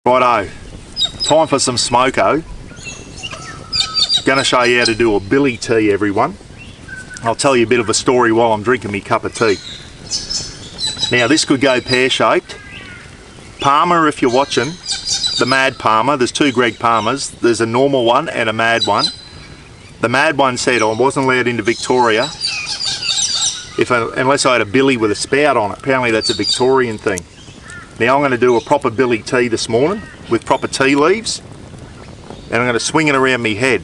Righto, time for some smoko. Gonna show you how to do a billy tea, everyone. I'll tell you a bit of a story while I'm drinking me cup of tea. Now this could go pear-shaped. Palmer, if you're watching, the Mad Palmer, there's two Greg Palmers. There's a normal one and a mad one. The mad one said I wasn't allowed into Victoria unless I had a billy with a spout on it. Apparently that's a Victorian thing. Now I'm going to do a proper billy tea this morning with proper tea leaves, and I'm going to swing it around me head.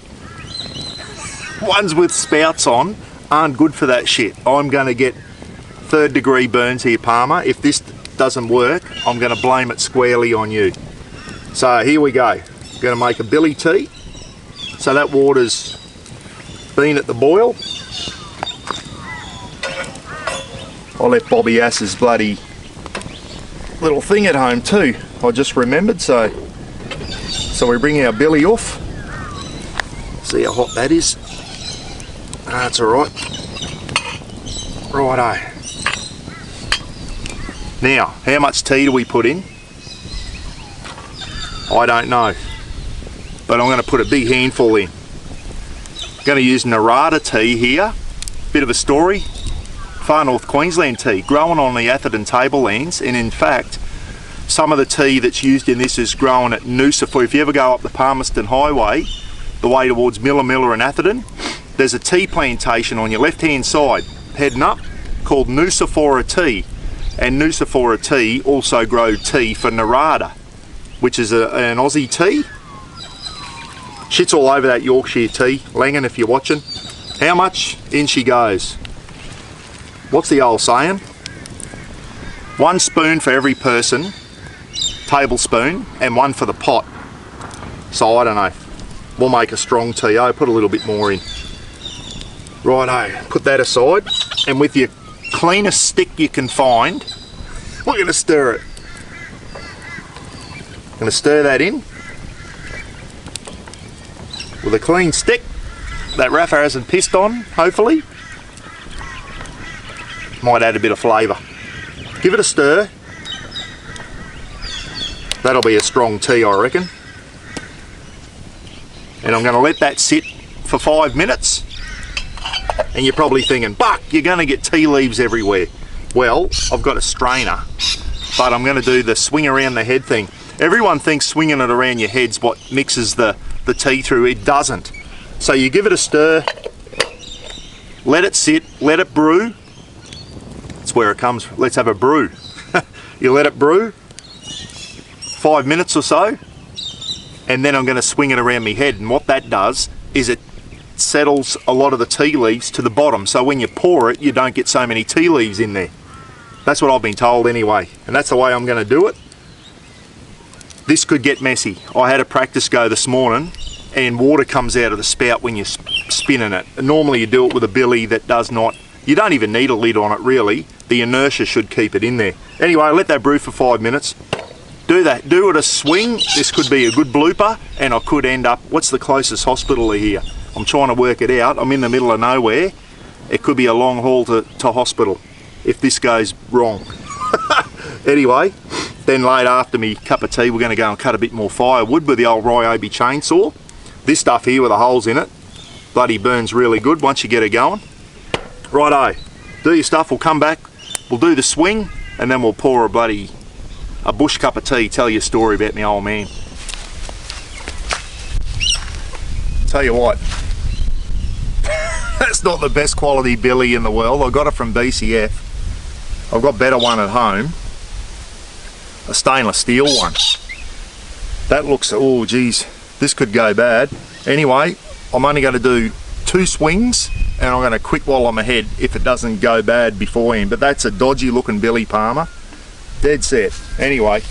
Ones with spouts on aren't good for that shit. I'm going to get 3rd degree burns here, Palmer. If this doesn't work, I'm going to blame it squarely on you. So here we go. Going to make a billy tea. So that water's been at the boil. I'll let Bobby Ass's bloody little thing at home too. I just remembered. So we bring our billy off. See how hot that is. That's alright. Righto. Now, how much tea do we put in? I don't know. But I'm going to put a big handful in. I'm going to use Narada tea here. Bit of a story. Far North Queensland tea, growing on the Atherton tablelands, and in fact, some of the tea that's used in this is grown at Noosa. If you ever go up the Palmerston Highway, the way towards Miller and Atherton, there's a tea plantation on your left-hand side, heading up, called Noosa tea. And Noosa tea also grow tea for Narada, which is an Aussie tea. Shit's all over that Yorkshire tea. Langan, if you're watching. How much? In she goes. What's the old saying? 1 spoon for every person, tablespoon, and 1 for the pot. So I don't know. We'll make a strong tea. Oh, put a little bit more in. Righto, put that aside, and with your cleanest stick you can find, we're going to stir it. Going to stir that in with a clean stick that Rafa hasn't pissed on, hopefully. Might add a bit of flavour. Give it a stir. That'll be a strong tea, I reckon. And I'm going to let that sit for 5 minutes. And you're probably thinking, Buck, you're going to get tea leaves everywhere. Well, I've got a strainer, but I'm going to do the swing around the head thing. Everyone thinks swinging it around your head's what mixes the tea through. It doesn't. So you give it a stir, let it sit, let it brew. That's where it comes. Let's have a brew. You let it brew 5 minutes or so, and then I'm going to swing it around my head. And what that does is it settles a lot of the tea leaves to the bottom, so when you pour it, you don't get so many tea leaves in there. That's what I've been told anyway, and that's the way I'm going to do it. This could get messy. I had a practice go this morning, and water comes out of the spout when you're spinning it. And normally you do it with a billy that does not, you don't even need a lid on it really. The inertia should keep it in there. Anyway, let that brew for 5 minutes. Do that, do it a swing. This could be a good blooper, and I could end up, what's the closest hospital here? I'm trying to work it out. I'm in the middle of nowhere. It could be a long haul to hospital if this goes wrong. Anyway, then later after me cup of tea, we're going to go and cut a bit more firewood with the old Ryobi chainsaw. This stuff here with the holes in it, bloody burns really good once you get it going. Righto, do your stuff. We'll come back, we'll do the swing, and then we'll pour a bush cup of tea, tell you a story about my old man. Tell you what, that's not the best quality billy in the world. I got it from BCF. I've got a better one at home, a stainless steel one. That looks, oh geez, this could go bad. Anyway, I'm only going to do 2 swings, and I'm going to quit while I'm ahead if it doesn't go bad beforehand. But that's a dodgy looking billy, Palmer. Dead set. Anyway,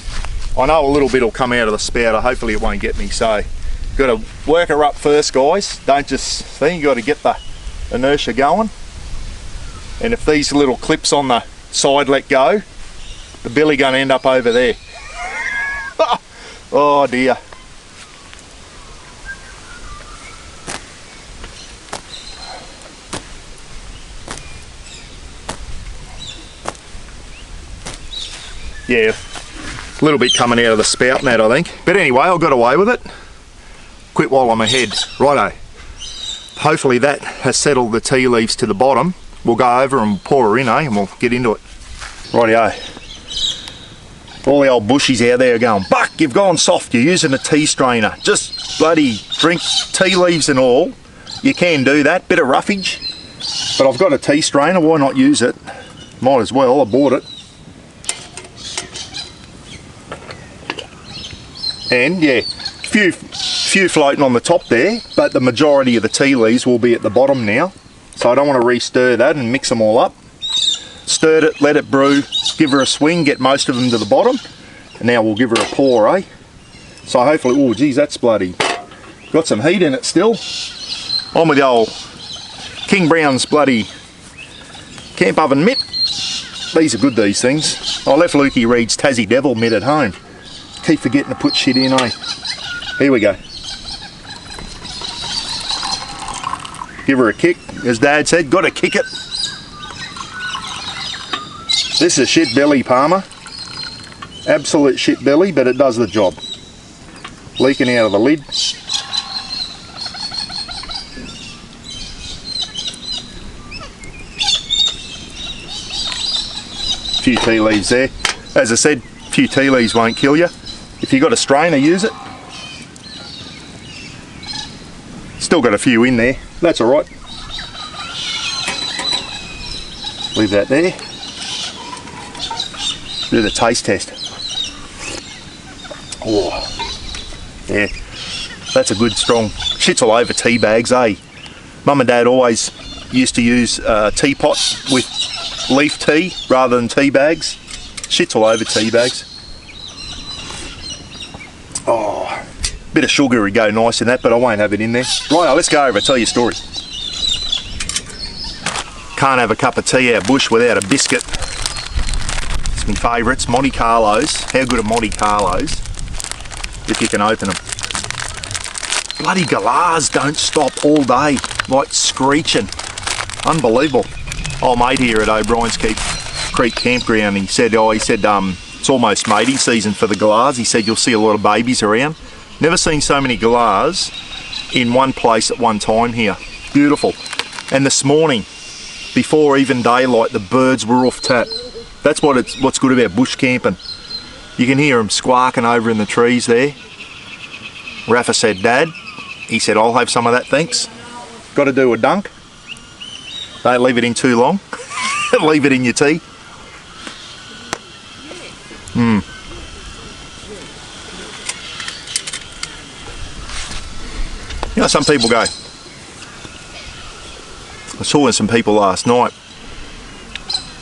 I know a little bit will come out of the spout. Hopefully it won't get me. So, got to work her up first, guys. Don't just think, you got to get the inertia going. And if these little clips on the side let go, the billy going to end up over there. Oh dear. Yeah, A little bit coming out of the spout and that, I think. But anyway, I got away with it. Quit while I'm ahead. Righto. Hopefully that has settled the tea leaves to the bottom. We'll go over and pour her in, and we'll get into it. Rightio. All the old bushies out there are going, Buck, you've gone soft, you're using a tea strainer. Just bloody drink tea leaves and all. You can do that, bit of roughage. But I've got a tea strainer, why not use it? Might as well, I bought it. And yeah, few floating on the top there, but the majority of the tea leaves will be at the bottom now. So I don't want to re-stir that and mix them all up. Stirred it, let it brew, give her a swing, get most of them to the bottom. And now we'll give her a pour, eh? So hopefully, oh geez, that's bloody, got some heat in it still. On with the old King Brown's bloody camp oven mitt. These are good, these things. I left Lukey Reed's Tassie Devil mitt at home. Keep forgetting to put shit in, eh? Here we go. Give her a kick, as Dad said, got to kick it. This is shit belly Palmer. Absolute shit belly, but it does the job. Leaking out of the lid. Few tea leaves there. As I said, few tea leaves won't kill you. If you've got a strainer, use it. Still got a few in there. That's alright. Leave that there. Do the taste test. Oh, yeah. That's a good strong. Shit's all over tea bags, eh? Mum and Dad always used to use teapots with leaf tea rather than tea bags. Shit's all over tea bags. Oh, bit of sugar would go nice in that, but I won't have it in there. Right, let's go over and tell you a story. Can't have a cup of tea out bush without a biscuit. It's my favourites, Monte Carlos. How good are Monte Carlos if you can open them? Bloody galahs don't stop all day, like screeching. Unbelievable. Old mate here at O'Brien's Creek Campground, he said it's almost mating season for the galahs. He said you'll see a lot of babies around. Never seen so many galahs in one place at one time here. Beautiful. And this morning, before even daylight, the birds were off tap. That's what's good about bush camping. You can hear them squawking over in the trees there. Rafa said, Dad, he said, I'll have some of that, thanks. Got to do a dunk. Don't leave it in too long. Leave it in your tea. You know, some people go, I saw some people last night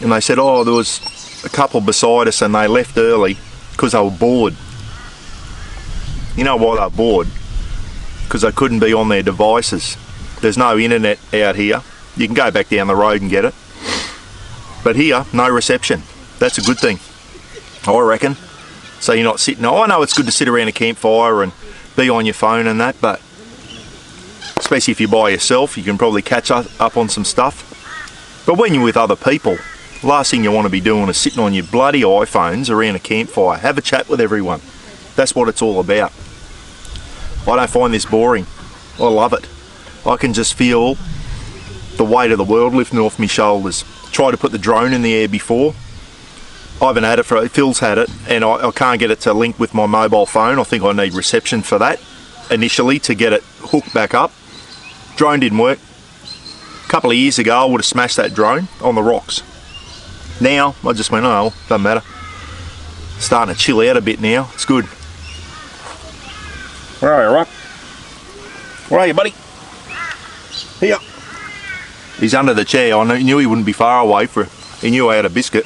and they said, oh, there was a couple beside us and they left early because they were bored. You know why they're bored? Because they couldn't be on their devices. There's no internet out here. You can go back down the road and get it. But here, no reception. That's a good thing, I reckon. So you're not sitting, I know it's good to sit around a campfire and be on your phone and that, but especially if you're by yourself, you can probably catch up on some stuff. But when you're with other people, the last thing you want to be doing is sitting on your bloody iPhones around a campfire. Have a chat with everyone. That's what it's all about. I don't find this boring. I love it. I can just feel the weight of the world lifting off my shoulders. Tried to put the drone in the air before. I haven't had it Phil's had it, and I can't get it to link with my mobile phone. I think I need reception for that initially to get it hooked back up. Drone didn't work. A couple of years ago I would have smashed that drone on the rocks. Now I just went, oh, doesn't matter. Starting to chill out a bit now. It's good. Where are you, Rock? Where are you, buddy? Here. He's under the chair. I knew he wouldn't be far away he knew I had a biscuit.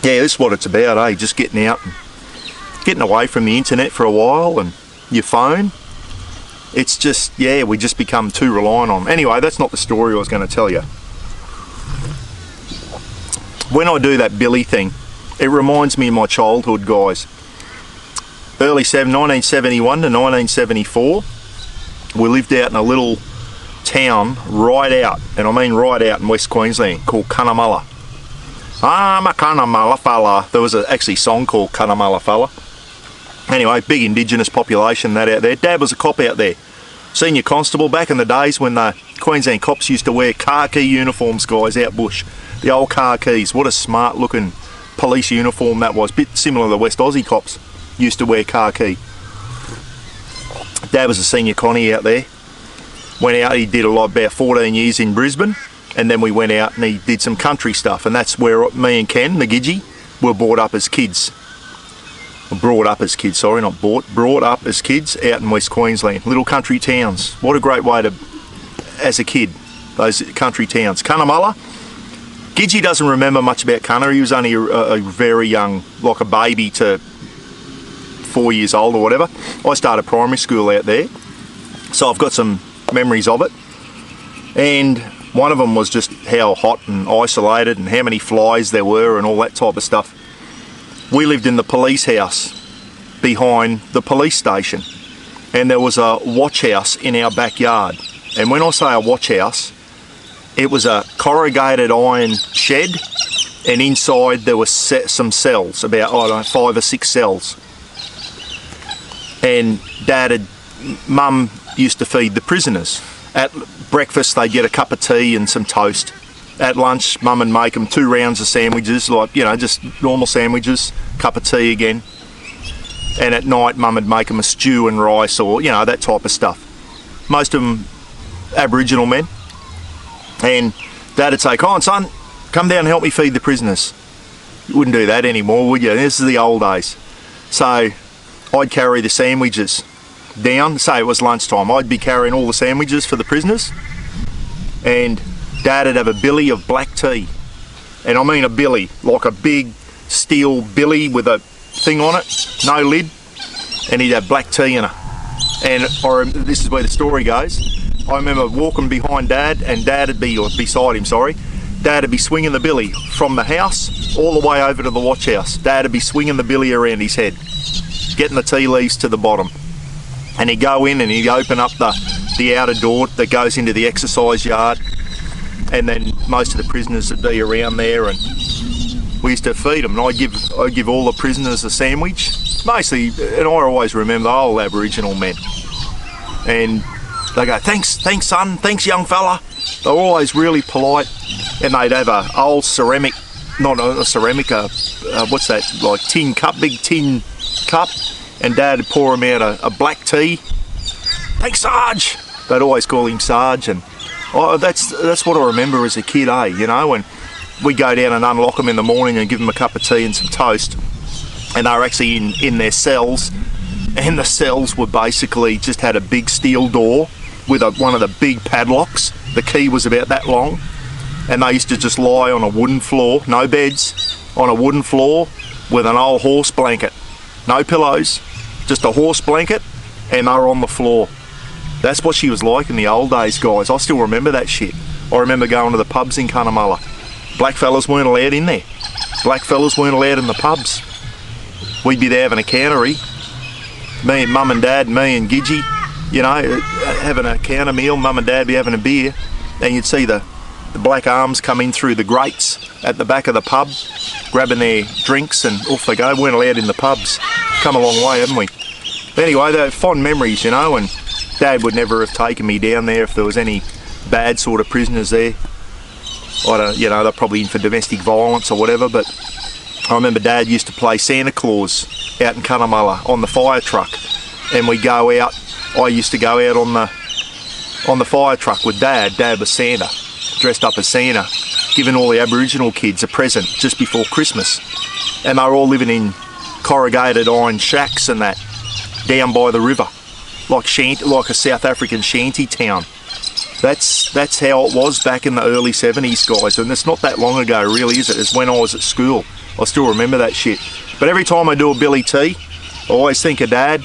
Yeah, this is what it's about, eh? Just getting out and getting away from the internet for a while and your phone. It's just, yeah, we just become too reliant on. Anyway, that's not the story I was going to tell you. When I do that billy thing, it reminds me of my childhood, guys. Early 1971 to 1974, we lived out in a little town right out, and I mean right out in West Queensland, called Cunnamulla. I'm a Cunnamulla fella. There was actually a song called Cunnamulla fella. Anyway, big indigenous population that out there. Dad was a cop out there. Senior constable back in the days when the Queensland cops used to wear khaki uniforms, guys, out bush. The old khakis. What a smart looking police uniform that was. Bit similar to the West Aussie cops used to wear khaki. Dad was a senior connie out there. Went out, he did about 14 years in Brisbane, and then we went out and he did some country stuff, and that's where me and Ken, the Gidgee, were brought up as kids. Brought up as kids, sorry, not bought. Brought up as kids out in West Queensland. Little country towns. What a great way to, as a kid, those country towns. Cunnamulla. Gidgee doesn't remember much about Cunna. He was only a very young, like a baby to 4 years old or whatever. I started primary school out there, so I've got some memories of it. And one of them was just how hot and isolated and how many flies there were and all that type of stuff. We lived in the police house behind the police station, and there was a watch house in our backyard. And when I say a watch house, it was a corrugated iron shed, and inside there were some cells, about, I don't know, 5 or 6 cells. And Mum used to feed the prisoners. At breakfast they'd get a cup of tea and some toast. At lunch, Mum would make them 2 rounds of sandwiches, like, you know, just normal sandwiches, cup of tea again. And at night, Mum would make them a stew and rice, or, you know, that type of stuff. Most of them Aboriginal men. And Dad would say, "Come on, son, come down and help me feed the prisoners." You wouldn't do that anymore, would you? This is the old days. So I'd carry the sandwiches down, say it was lunchtime. I'd be carrying all the sandwiches for the prisoners, and Dad would have a billy of black tea. And I mean a billy, like a big steel billy with a thing on it, no lid, and he'd have black tea in it. And this is where the story goes. I remember walking behind Dad, and Dad would be, or beside him, sorry. Dad would be swinging the billy from the house all the way over to the watch house. Dad would be swinging the billy around his head, getting the tea leaves to the bottom. And he'd go in and he'd open up the outer door that goes into the exercise yard, and then most of the prisoners would be around there, and we used to feed them. And I'd give all the prisoners a sandwich, mostly, and I always remember the old Aboriginal men. And they go, "Thanks son, thanks young fella." They were always really polite, and they'd have a old ceramic, not a ceramic, what's that, like tin cup, big tin cup, and Dad would pour him out a black tea. "Thanks, Sarge." They'd always call him Sarge, and that's what I remember as a kid, you know, when we'd go down and unlock them in the morning and give them a cup of tea and some toast, and they were actually in their cells, and the cells were basically just had a big steel door with one of the big padlocks. The key was about that long, and they used to just lie on a wooden floor, no beds, on a wooden floor with an old horse blanket, no pillows, just a horse blanket, and they were on the floor. That's what she was like in the old days, guys. I still remember that shit. I remember going to the pubs in Cunnamulla. Black fellas weren't allowed in there. Black fellas weren't allowed in the pubs. We'd be there having a cannery. Me and Mum and Dad, me and Gidgee, you know, having a counter meal. Mum and Dad be having a beer, and you'd see the black arms come in through the grates at the back of the pub, grabbing their drinks, and off they go. Weren't allowed in the pubs. Come a long way, haven't we? But anyway, they're fond memories, you know, and Dad would never have taken me down there if there was any bad sort of prisoners there. You know, they're probably in for domestic violence or whatever, but I remember Dad used to play Santa Claus out in Cunnamulla on the fire truck, and we'd go out. I used to go out on the fire truck with Dad. Dad was Santa, dressed up as Santa, giving all the Aboriginal kids a present just before Christmas, and they were all living in corrugated iron shacks and that down by the river, like a South African shanty town. That's how it was back in the early 70s, guys, and it's not that long ago, really, is it? It's when I was at school. I still remember that shit. But every time I do a billy tea, I always think of Dad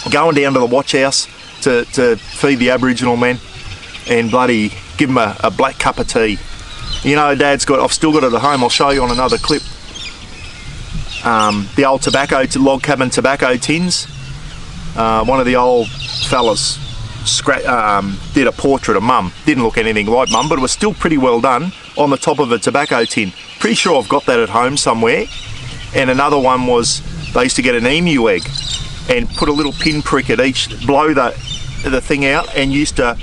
going down to the watch house to feed the Aboriginal men and bloody give them a black cup of tea. You know, I've still got it at home. I'll show you on another clip. The old log cabin tobacco tins. One of the old fellas did a portrait of Mum. Didn't look anything like Mum, but it was still pretty well done. on the top of a tobacco tin. Pretty sure I've got that at home somewhere. And another one was, they used to get an emu egg and put a little pinprick at each, blow the thing out, and used to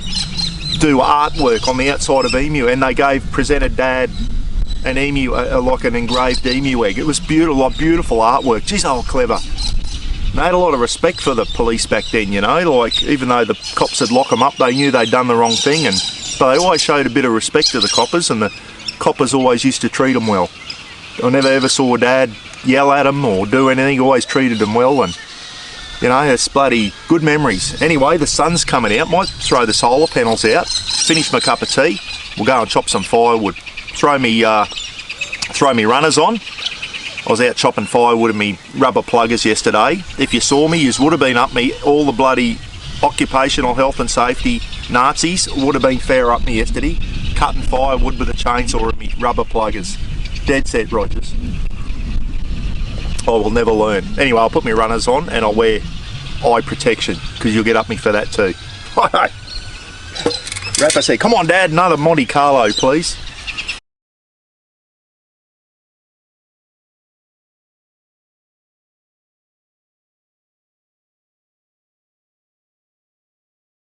do artwork on the outside of emu, and they presented Dad an emu, like an engraved emu egg. It was beautiful, like beautiful artwork. Geez, they were clever. They had a lot of respect for the police back then, you know, like even though the cops would lock them up, they knew they'd done the wrong thing, and but they always showed a bit of respect to the coppers, and the coppers always used to treat them well. I never ever saw Dad yell at them or do anything, always treated them well, and you know, it's bloody good memories. Anyway, the sun's coming out, might throw the solar panels out, finish my cup of tea, we'll go and chop some firewood, throw me runners on. I was out chopping firewood and me rubber pluggers yesterday. If you saw me, you would have been up me. All the bloody occupational health and safety Nazis would have been fair up me yesterday, cutting firewood with a chainsaw and me rubber pluggers. Dead set, Rogers. I will never learn. Anyway, I'll put my runners on and I'll wear eye protection because you'll get up me for that too. Rapper said, come on Dad, another Monte Carlo please.